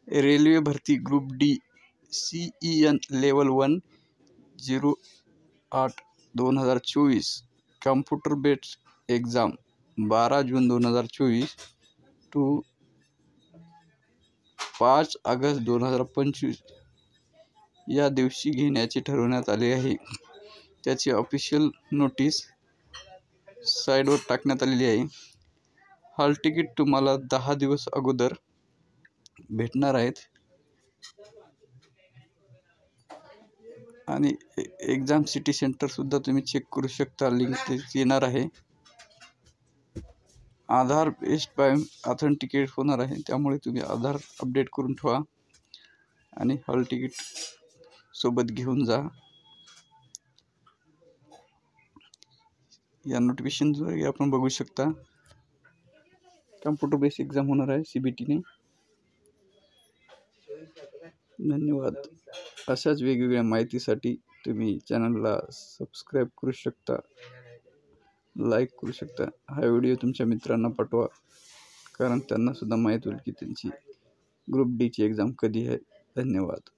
Railway भरती group D CEN level 1 08/2024 computer based exam 12 June 2024 to 5 August 2025 या दिवशी घेण्याचे ठरवण्यात आले आहे। त्याची ऑफिशियल नोटीस साईटवर टाकण्यात आलेली आहे। हॉल तिकीट तुम्हाला 10 दिवस अगोदर भेटणार आहेत आणि एक्झाम सिटी सेंटर सुद्धा तुम्ही चेक करू शकता। लिंक ते येणार आहे। आधार बेस्ड बाय ऑथेंटिकेट होणार आहे, त्यामुळे तुम्ही आधार अपडेट करून ठेवा आणि हॉल तिकीट सोबत घेऊन जा। या नोटिफिकेशनद्वारे आपण बघू शकता कॉम्प्युटर बेस्ड एक्झाम होणार आहे CBT ने। धन्यवाद। अशाच वेगवेगळ्या माहितीसाठी तुम्ही चॅनलला सबस्क्राईब करू शकता, लाईक करू शकता। हा व्हिडिओ तुमच्या मित्रांना पाठवा, कारण त्यांना सुद्धा माहीत होईल की त्यांची ग्रुप डी ची एक्झाम कधी आहे। धन्यवाद।